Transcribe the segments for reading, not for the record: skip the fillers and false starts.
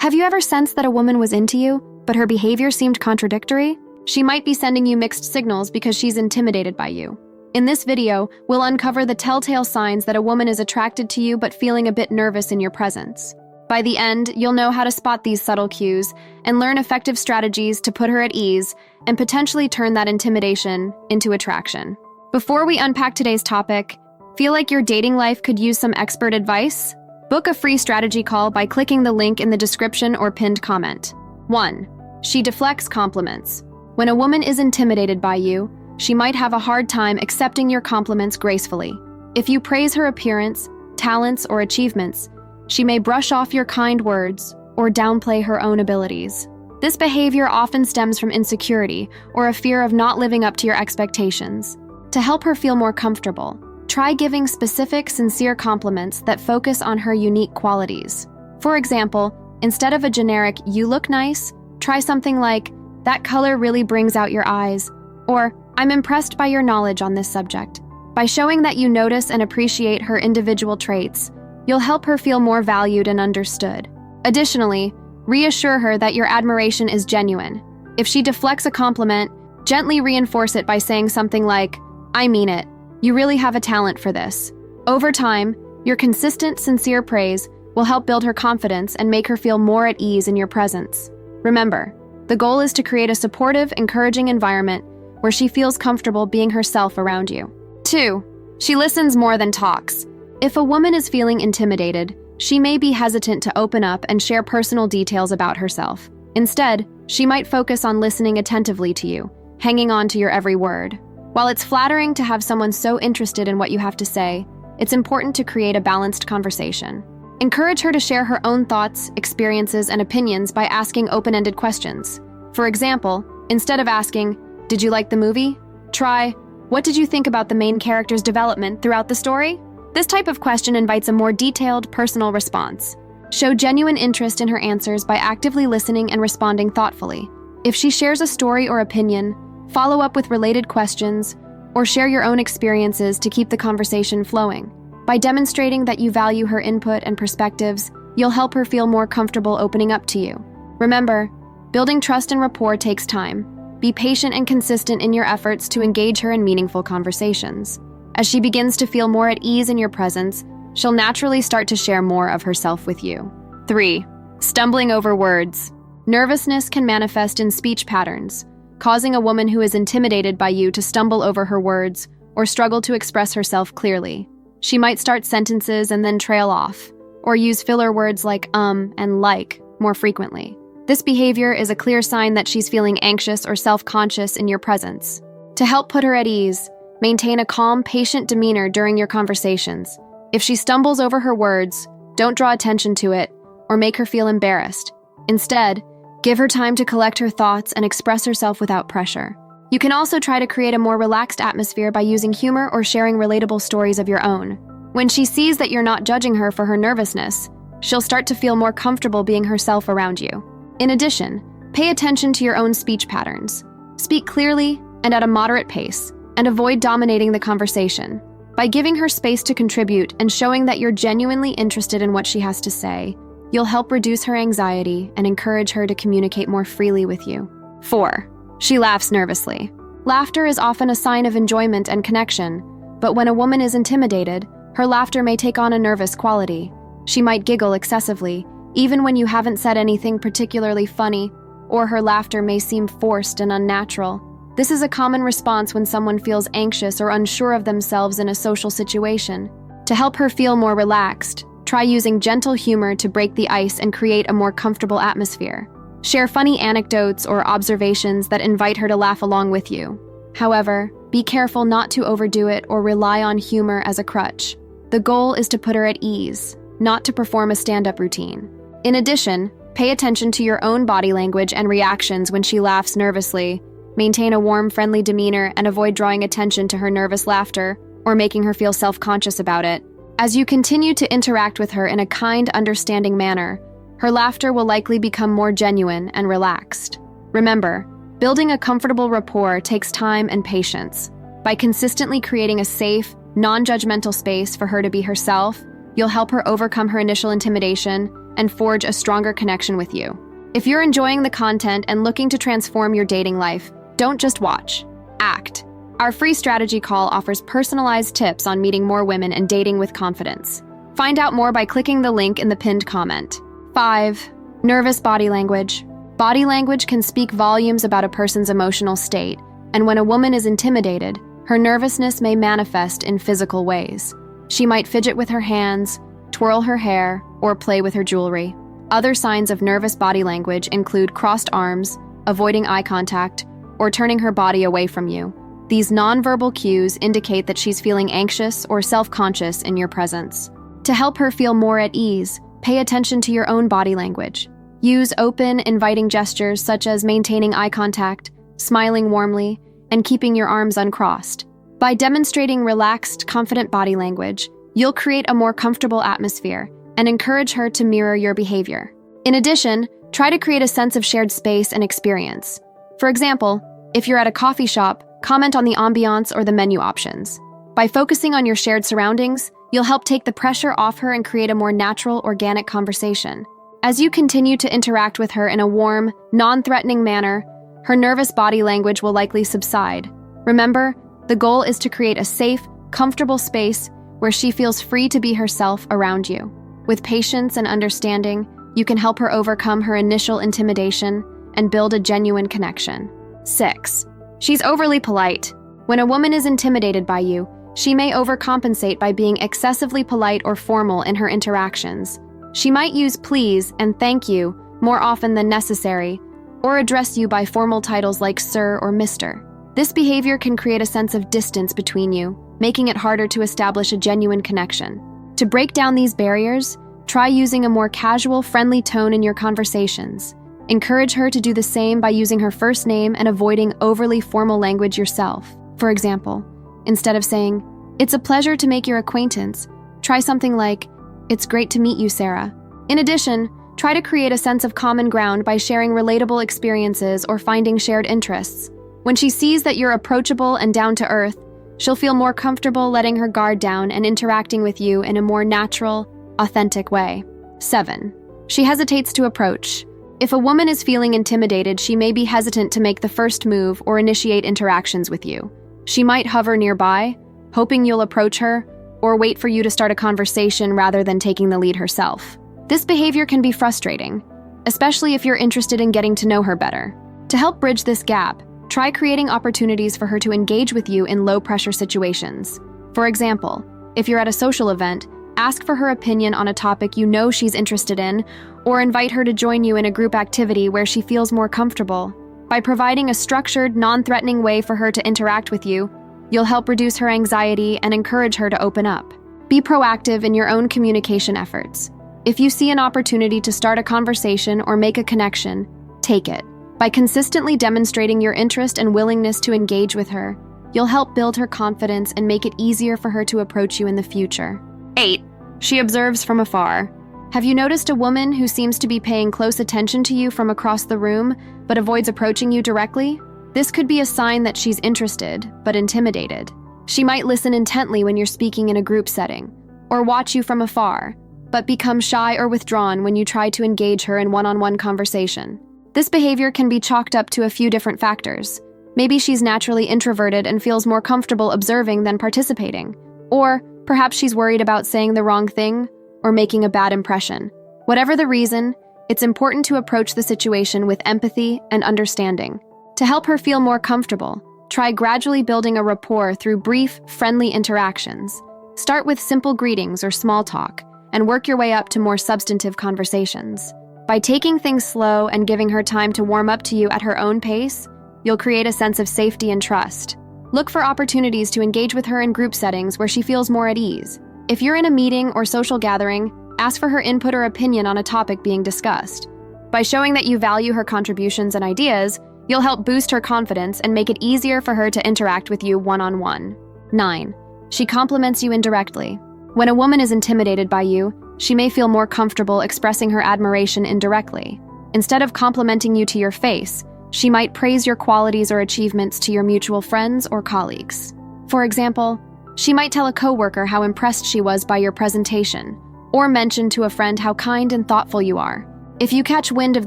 Have you ever sensed that a woman was into you, but her behavior seemed contradictory? She might be sending you mixed signals because she's intimidated by you. In this video, we'll uncover the telltale signs that a woman is attracted to you but feeling a bit nervous in your presence. By the end, you'll know how to spot these subtle cues and learn effective strategies to put her at ease and potentially turn that intimidation into attraction. Before we unpack today's topic, feel like your dating life could use some expert advice? Book a free strategy call by clicking the link in the description or pinned comment. 1. She deflects compliments. When a woman is intimidated by you, she might have a hard time accepting your compliments gracefully. If you praise her appearance, talents, or achievements, she may brush off your kind words or downplay her own abilities. This behavior often stems from insecurity or a fear of not living up to your expectations. To help her feel more comfortable, try giving specific, sincere compliments that focus on her unique qualities. For example, instead of a generic, "You look nice," try something like, "That color really brings out your eyes," or "I'm impressed by your knowledge on this subject." By showing that you notice and appreciate her individual traits, you'll help her feel more valued and understood. Additionally, reassure her that your admiration is genuine. If she deflects a compliment, gently reinforce it by saying something like, "I mean it. You really have a talent for this." Over time, your consistent, sincere praise will help build her confidence and make her feel more at ease in your presence. Remember, the goal is to create a supportive, encouraging environment where she feels comfortable being herself around you. 2. She listens more than talks. If a woman is feeling intimidated, she may be hesitant to open up and share personal details about herself. Instead, she might focus on listening attentively to you, hanging on to your every word. While it's flattering to have someone so interested in what you have to say, it's important to create a balanced conversation. Encourage her to share her own thoughts, experiences, and opinions by asking open-ended questions. For example, instead of asking, "Did you like the movie?" try, "What did you think about the main character's development throughout the story?" This type of question invites a more detailed, personal response. Show genuine interest in her answers by actively listening and responding thoughtfully. If she shares a story or opinion, follow up with related questions, or share your own experiences to keep the conversation flowing. By demonstrating that you value her input and perspectives, you'll help her feel more comfortable opening up to you. Remember, building trust and rapport takes time. Be patient and consistent in your efforts to engage her in meaningful conversations. As she begins to feel more at ease in your presence, she'll naturally start to share more of herself with you. 3. Stumbling over words. Nervousness can manifest in speech patterns, causing a woman who is intimidated by you to stumble over her words or struggle to express herself clearly. She might start sentences and then trail off, or use filler words like and like more frequently. This behavior is a clear sign that she's feeling anxious or self-conscious in your presence. To help put her at ease, maintain a calm, patient demeanor during your conversations. If she stumbles over her words, don't draw attention to it or make her feel embarrassed. Instead, give her time to collect her thoughts and express herself without pressure. You can also try to create a more relaxed atmosphere by using humor or sharing relatable stories of your own. When she sees that you're not judging her for her nervousness, she'll start to feel more comfortable being herself around you. In addition, pay attention to your own speech patterns. Speak clearly and at a moderate pace, and avoid dominating the conversation. By giving her space to contribute and showing that you're genuinely interested in what she has to say, you'll help reduce her anxiety and encourage her to communicate more freely with you. 4. She laughs nervously. Laughter is often a sign of enjoyment and connection, but when a woman is intimidated, her laughter may take on a nervous quality. She might giggle excessively, even when you haven't said anything particularly funny, or her laughter may seem forced and unnatural. This is a common response when someone feels anxious or unsure of themselves in a social situation. To help her feel more relaxed, try using gentle humor to break the ice and create a more comfortable atmosphere. Share funny anecdotes or observations that invite her to laugh along with you. However, be careful not to overdo it or rely on humor as a crutch. The goal is to put her at ease, not to perform a stand-up routine. In addition, pay attention to your own body language and reactions when she laughs nervously. Maintain a warm, friendly demeanor and avoid drawing attention to her nervous laughter or making her feel self-conscious about it. As you continue to interact with her in a kind, understanding manner, her laughter will likely become more genuine and relaxed. Remember, building a comfortable rapport takes time and patience. By consistently creating a safe, non-judgmental space for her to be herself, you'll help her overcome her initial intimidation and forge a stronger connection with you. If you're enjoying the content and looking to transform your dating life, don't just watch, act. Our free strategy call offers personalized tips on meeting more women and dating with confidence. Find out more by clicking the link in the pinned comment. 5. Nervous body language. Body language can speak volumes about a person's emotional state, and when a woman is intimidated, her nervousness may manifest in physical ways. She might fidget with her hands, twirl her hair, or play with her jewelry. Other signs of nervous body language include crossed arms, avoiding eye contact, or turning her body away from you. These nonverbal cues indicate that she's feeling anxious or self-conscious in your presence. To help her feel more at ease, pay attention to your own body language. Use open, inviting gestures such as maintaining eye contact, smiling warmly, and keeping your arms uncrossed. By demonstrating relaxed, confident body language, you'll create a more comfortable atmosphere and encourage her to mirror your behavior. In addition, try to create a sense of shared space and experience. For example, if you're at a coffee shop, comment on the ambiance or the menu options. By focusing on your shared surroundings, you'll help take the pressure off her and create a more natural, organic conversation. As you continue to interact with her in a warm, non-threatening manner, her nervous body language will likely subside. Remember, the goal is to create a safe, comfortable space where she feels free to be herself around you. With patience and understanding, you can help her overcome her initial intimidation and build a genuine connection. 6. She's overly polite. When a woman is intimidated by you, she may overcompensate by being excessively polite or formal in her interactions. She might use please and thank you more often than necessary, or address you by formal titles like sir or mister. This behavior can create a sense of distance between you, making it harder to establish a genuine connection. To break down these barriers, try using a more casual, friendly tone in your conversations. Encourage her to do the same by using her first name and avoiding overly formal language yourself. For example, instead of saying, "It's a pleasure to make your acquaintance," try something like, "It's great to meet you, Sarah." In addition, try to create a sense of common ground by sharing relatable experiences or finding shared interests. When she sees that you're approachable and down to earth, she'll feel more comfortable letting her guard down and interacting with you in a more natural, authentic way. 7. She hesitates to approach. If a woman is feeling intimidated, she may be hesitant to make the first move or initiate interactions with you. She might hover nearby, hoping you'll approach her, or wait for you to start a conversation rather than taking the lead herself. This behavior can be frustrating, especially if you're interested in getting to know her better. To help bridge this gap, try creating opportunities for her to engage with you in low-pressure situations. For example, if you're at a social event, ask for her opinion on a topic you know she's interested in, or invite her to join you in a group activity where she feels more comfortable. By providing a structured, non-threatening way for her to interact with you, you'll help reduce her anxiety and encourage her to open up. Be proactive in your own communication efforts. If you see an opportunity to start a conversation or make a connection, take it. By consistently demonstrating your interest and willingness to engage with her, you'll help build her confidence and make it easier for her to approach you in the future. 8. She observes from afar. Have you noticed a woman who seems to be paying close attention to you from across the room, but avoids approaching you directly? This could be a sign that she's interested, but intimidated. She might listen intently when you're speaking in a group setting, or watch you from afar, but become shy or withdrawn when you try to engage her in one-on-one conversation. This behavior can be chalked up to a few different factors. Maybe she's naturally introverted and feels more comfortable observing than participating. Or perhaps she's worried about saying the wrong thing or making a bad impression. Whatever the reason, it's important to approach the situation with empathy and understanding. To help her feel more comfortable, try gradually building a rapport through brief, friendly interactions. Start with simple greetings or small talk, and work your way up to more substantive conversations. By taking things slow and giving her time to warm up to you at her own pace, you'll create a sense of safety and trust. Look for opportunities to engage with her in group settings where she feels more at ease. If you're in a meeting or social gathering, ask for her input or opinion on a topic being discussed. By showing that you value her contributions and ideas, you'll help boost her confidence and make it easier for her to interact with you one-on-one. 9. She compliments you indirectly. When a woman is intimidated by you, she may feel more comfortable expressing her admiration indirectly. Instead of complimenting you to your face, she might praise your qualities or achievements to your mutual friends or colleagues. For example, she might tell a coworker how impressed she was by your presentation, or mention to a friend how kind and thoughtful you are. If you catch wind of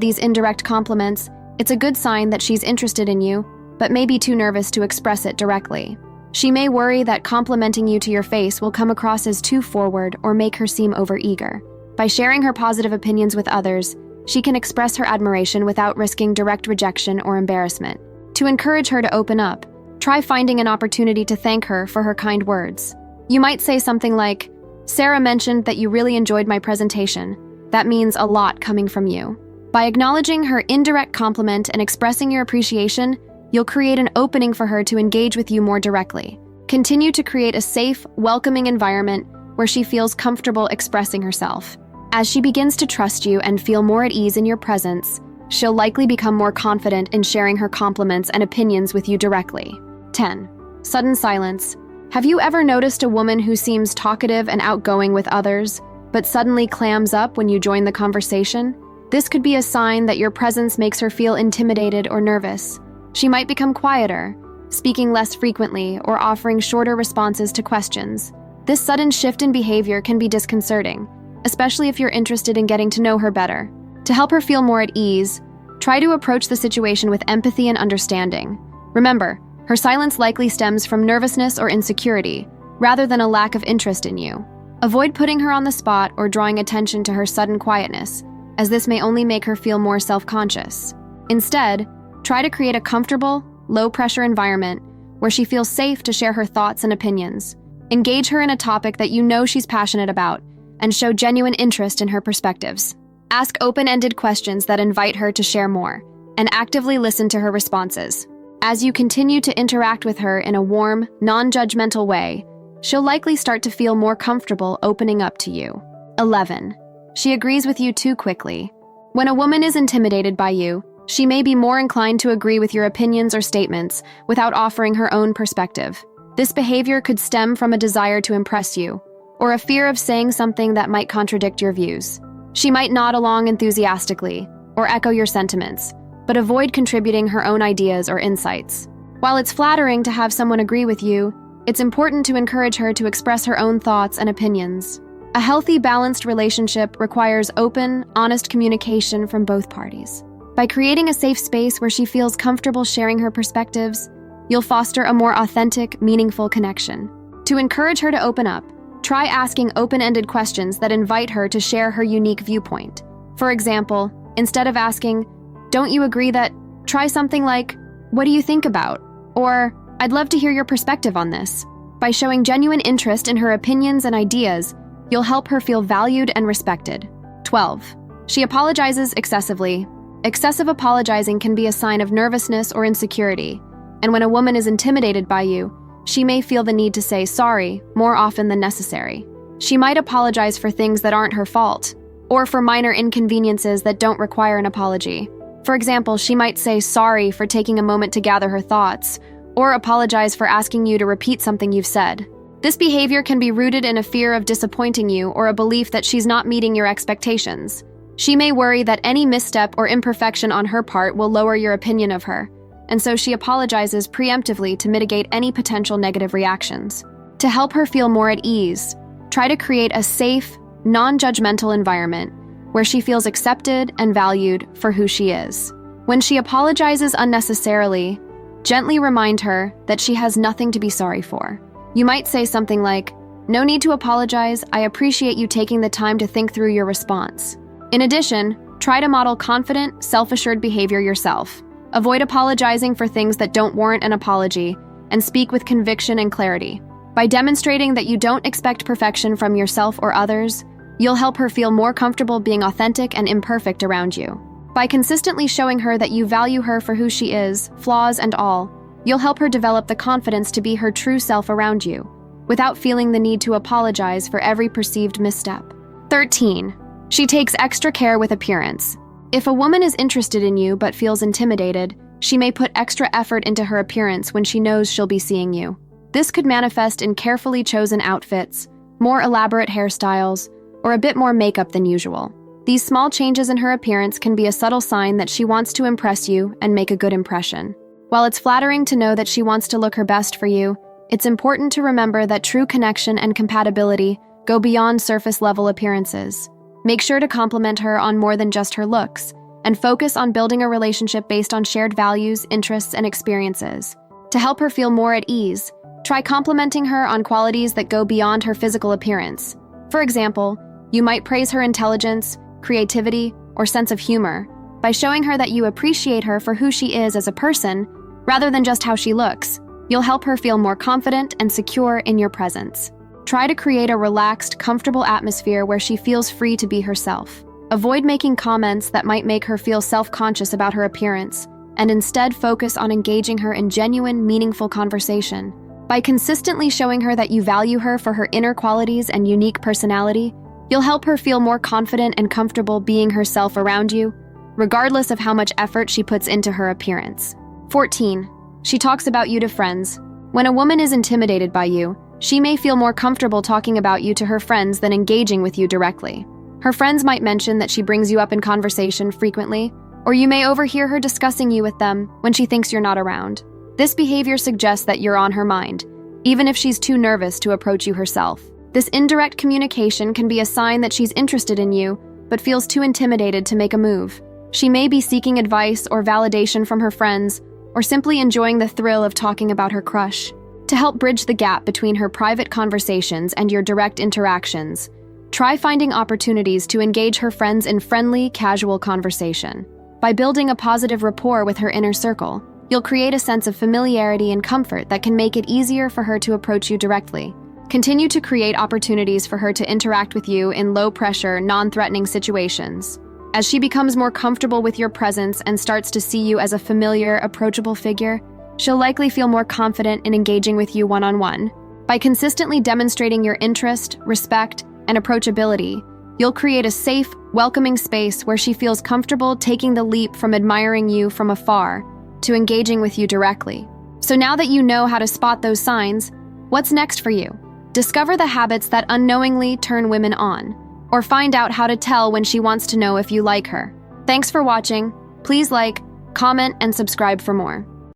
these indirect compliments, it's a good sign that she's interested in you, but may be too nervous to express it directly. She may worry that complimenting you to your face will come across as too forward or make her seem overeager. By sharing her positive opinions with others, she can express her admiration without risking direct rejection or embarrassment. To encourage her to open up, try finding an opportunity to thank her for her kind words. You might say something like, "Sarah mentioned that you really enjoyed my presentation. That means a lot coming from you." By acknowledging her indirect compliment and expressing your appreciation, you'll create an opening for her to engage with you more directly. Continue to create a safe, welcoming environment where she feels comfortable expressing herself. As she begins to trust you and feel more at ease in your presence, she'll likely become more confident in sharing her compliments and opinions with you directly. 10. Sudden silence. Have you ever noticed a woman who seems talkative and outgoing with others, but suddenly clams up when you join the conversation? This could be a sign that your presence makes her feel intimidated or nervous. She might become quieter, speaking less frequently or offering shorter responses to questions. This sudden shift in behavior can be disconcerting, especially if you're interested in getting to know her better. To help her feel more at ease, try to approach the situation with empathy and understanding. Remember, her silence likely stems from nervousness or insecurity, rather than a lack of interest in you. Avoid putting her on the spot or drawing attention to her sudden quietness, as this may only make her feel more self-conscious. Instead, try to create a comfortable, low-pressure environment where she feels safe to share her thoughts and opinions. Engage her in a topic that you know she's passionate about, and show genuine interest in her perspectives. Ask open-ended questions that invite her to share more, and actively listen to her responses. As you continue to interact with her in a warm, non-judgmental way, she'll likely start to feel more comfortable opening up to you. 11. She agrees with you too quickly. When a woman is intimidated by you, she may be more inclined to agree with your opinions or statements without offering her own perspective. This behavior could stem from a desire to impress you, or a fear of saying something that might contradict your views. She might nod along enthusiastically, or echo your sentiments, but avoid contributing her own ideas or insights. While it's flattering to have someone agree with you, it's important to encourage her to express her own thoughts and opinions. A healthy, balanced relationship requires open, honest communication from both parties. By creating a safe space where she feels comfortable sharing her perspectives, you'll foster a more authentic, meaningful connection. To encourage her to open up, try asking open-ended questions that invite her to share her unique viewpoint. For example, instead of asking, "Don't you agree that?" try something like, "What do you think about?" Or, "I'd love to hear your perspective on this." By showing genuine interest in her opinions and ideas, you'll help her feel valued and respected. 12. She apologizes excessively. Excessive apologizing can be a sign of nervousness or insecurity, and when a woman is intimidated by you, she may feel the need to say sorry more often than necessary. She might apologize for things that aren't her fault, or for minor inconveniences that don't require an apology. For example, she might say sorry for taking a moment to gather her thoughts, or apologize for asking you to repeat something you've said. This behavior can be rooted in a fear of disappointing you or a belief that she's not meeting your expectations. She may worry that any misstep or imperfection on her part will lower your opinion of her, and so she apologizes preemptively to mitigate any potential negative reactions. To help her feel more at ease, try to create a safe, non-judgmental environment where she feels accepted and valued for who she is. When she apologizes unnecessarily, gently remind her that she has nothing to be sorry for. You might say something like, "No need to apologize, I appreciate you taking the time to think through your response." In addition, try to model confident, self-assured behavior yourself. Avoid apologizing for things that don't warrant an apology, and speak with conviction and clarity. By demonstrating that you don't expect perfection from yourself or others, you'll help her feel more comfortable being authentic and imperfect around you. By consistently showing her that you value her for who she is, flaws and all, you'll help her develop the confidence to be her true self around you, without feeling the need to apologize for every perceived misstep. 13. She takes extra care with appearance. If a woman is interested in you but feels intimidated, she may put extra effort into her appearance when she knows she'll be seeing you. This could manifest in carefully chosen outfits, more elaborate hairstyles, or a bit more makeup than usual. These small changes in her appearance can be a subtle sign that she wants to impress you and make a good impression. While it's flattering to know that she wants to look her best for you, it's important to remember that true connection and compatibility Go beyond surface-level appearances. Make sure to compliment her on more than just her looks, and focus on building a relationship based on shared values, interests, and experiences. To help her feel more at ease, try complimenting her on qualities that go beyond her physical appearance. For example, you might praise her intelligence, creativity, or sense of humor by showing her that you appreciate her for who she is as a person rather than just how she looks. You'll help her feel more confident and secure in your presence. Try to create a relaxed, comfortable atmosphere where she feels free to be herself. Avoid making comments that might make her feel self-conscious about her appearance, and instead focus on engaging her in genuine, meaningful conversation. By consistently showing her that you value her for her inner qualities and unique personality, you'll help her feel more confident and comfortable being herself around you, regardless of how much effort she puts into her appearance. 14. She talks about you to friends. When a woman is intimidated by you, she may feel more comfortable talking about you to her friends than engaging with you directly. Her friends might mention that she brings you up in conversation frequently, or you may overhear her discussing you with them when she thinks you're not around. This behavior suggests that you're on her mind, even if she's too nervous to approach you herself. This indirect communication can be a sign that she's interested in you, but feels too intimidated to make a move. She may be seeking advice or validation from her friends, or simply enjoying the thrill of talking about her crush. To help bridge the gap between her private conversations and your direct interactions, try finding opportunities to engage her friends in friendly, casual conversation. By building a positive rapport with her inner circle, you'll create a sense of familiarity and comfort that can make it easier for her to approach you directly. Continue to create opportunities for her to interact with you in low-pressure, non-threatening situations. As she becomes more comfortable with your presence and starts to see you as a familiar, approachable figure, she'll likely feel more confident in engaging with you one-on-one. By consistently demonstrating your interest, respect, and approachability, you'll create a safe, welcoming space where she feels comfortable taking the leap from admiring you from afar to engaging with you directly. So now that you know how to spot those signs, what's next for you? Discover the habits that unknowingly turn women on, or find out how to tell when she wants to know if you like her. Thanks for watching. Please like, comment, and subscribe for more.